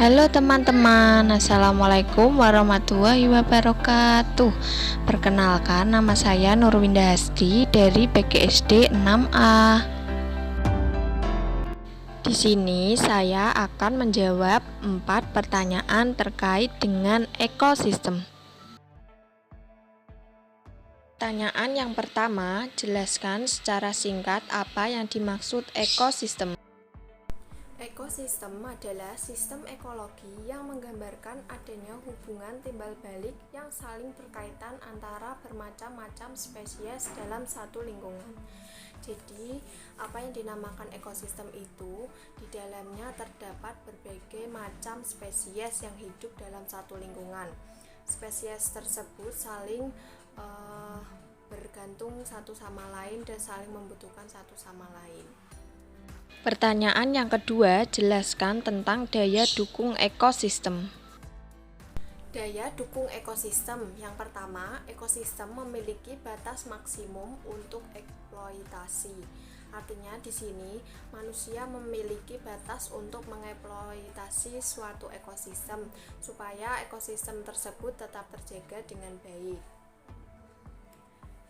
Halo teman-teman, Assalamualaikum warahmatullahi wabarakatuh. Perkenalkan, nama saya Nurwinda Hasdi dari PGSD 6A. Di sini saya akan menjawab 4 pertanyaan terkait dengan ekosistem. Pertanyaan yang pertama, jelaskan secara singkat apa yang dimaksud ekosistem. Ekosistem adalah sistem ekologi yang menggambarkan adanya hubungan timbal balik yang saling berkaitan antara bermacam-macam spesies dalam satu lingkungan. Jadi, apa yang dinamakan ekosistem itu, di dalamnya terdapat berbagai macam spesies yang hidup dalam satu lingkungan. Spesies tersebut saling bergantung satu sama lain dan saling membutuhkan satu sama lain. Pertanyaan yang kedua, jelaskan tentang daya dukung ekosistem. Daya dukung ekosistem. Yang pertama, ekosistem memiliki batas maksimum untuk eksploitasi. Artinya di sini manusia memiliki batas untuk mengeksploitasi suatu ekosistem supaya ekosistem tersebut tetap terjaga dengan baik.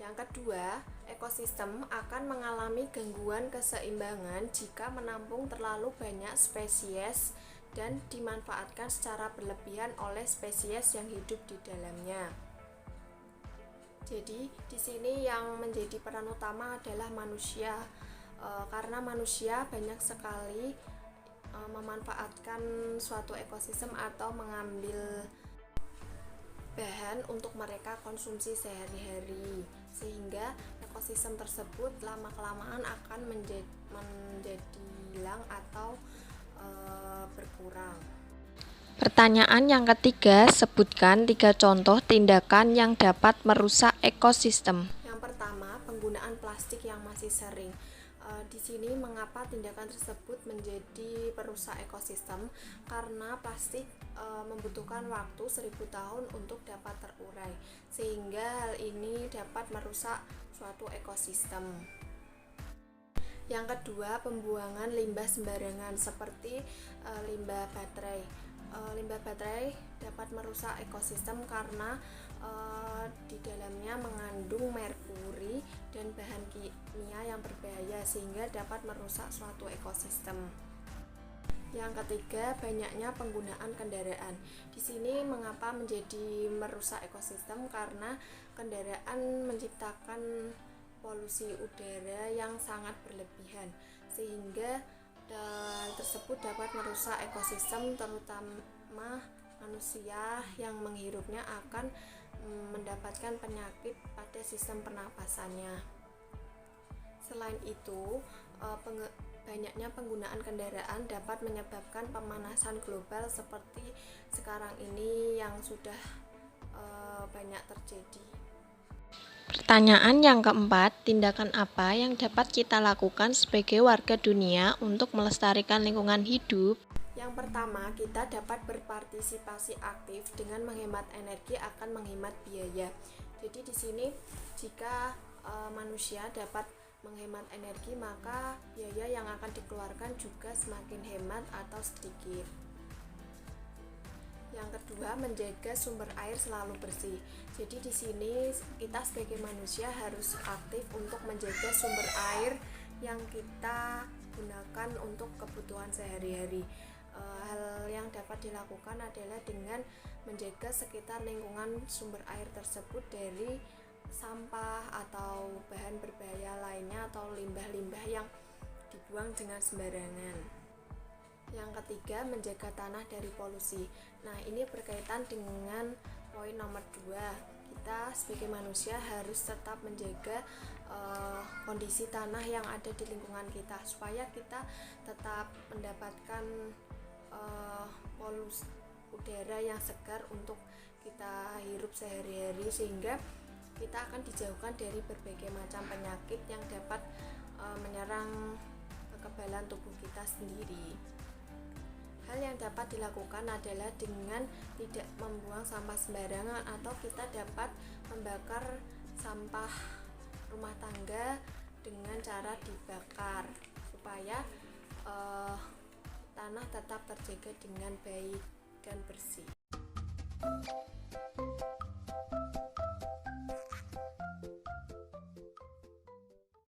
Yang kedua, ekosistem akan mengalami gangguan keseimbangan jika menampung terlalu banyak spesies dan dimanfaatkan secara berlebihan oleh spesies yang hidup di dalamnya. Jadi, di sini yang menjadi peran utama adalah manusia, karena manusia banyak sekali memanfaatkan suatu ekosistem atau mengambil bahan untuk mereka konsumsi sehari-hari, sehingga ekosistem tersebut lama-kelamaan akan menjadi hilang atau berkurang. Pertanyaan yang ketiga, sebutkan 3 contoh tindakan yang dapat merusak ekosistem. Yang pertama, penggunaan plastik yang masih sering. Di sini mengapa tindakan tersebut menjadi perusak ekosistem? Karena plastik membutuhkan waktu 1000 tahun untuk dapat terurai, sehingga hal ini dapat merusak suatu ekosistem. Yang kedua, pembuangan limbah sembarangan seperti limbah baterai. Limbah baterai dapat merusak ekosistem karena di dalamnya mengandung merkuri dan bahan kimia yang berbahaya sehingga dapat merusak suatu ekosistem. Yang ketiga, banyaknya penggunaan kendaraan. Di sini mengapa menjadi merusak ekosistem? Karena kendaraan menciptakan polusi udara yang sangat berlebihan sehingga tersebut dapat merusak ekosistem, terutama manusia yang menghirupnya akan mendapatkan penyakit pada sistem pernapasannya. Selain itu, banyaknya penggunaan kendaraan dapat menyebabkan pemanasan global seperti sekarang ini yang sudah banyak terjadi. Pertanyaan yang keempat, tindakan apa yang dapat kita lakukan sebagai warga dunia untuk melestarikan lingkungan hidup? Yang pertama, kita dapat berpartisipasi aktif dengan menghemat energi akan menghemat biaya. Jadi di sini jika manusia dapat menghemat energi, maka biaya yang akan dikeluarkan juga semakin hemat atau sedikit. Yang kedua, menjaga sumber air selalu bersih. Jadi di sini kita sebagai manusia harus aktif untuk menjaga sumber air yang kita gunakan untuk kebutuhan sehari-hari. Hal yang dapat dilakukan adalah dengan menjaga sekitar lingkungan sumber air tersebut dari sampah atau bahan berbahaya lainnya atau limbah-limbah yang dibuang dengan sembarangan. Yang ketiga, menjaga tanah dari polusi. Nah, ini berkaitan dengan poin nomor 2. Kita sebagai manusia harus tetap menjaga kondisi tanah yang ada di lingkungan kita supaya kita tetap mendapatkan polusi udara yang segar untuk kita hirup sehari-hari, sehingga kita akan dijauhkan dari berbagai macam penyakit yang dapat menyerang kekebalan tubuh kita sendiri. Hal yang dapat dilakukan adalah dengan tidak membuang sampah sembarangan atau kita dapat membakar sampah rumah tangga dengan cara dibakar supaya tanah tetap terjaga dengan baik dan bersih.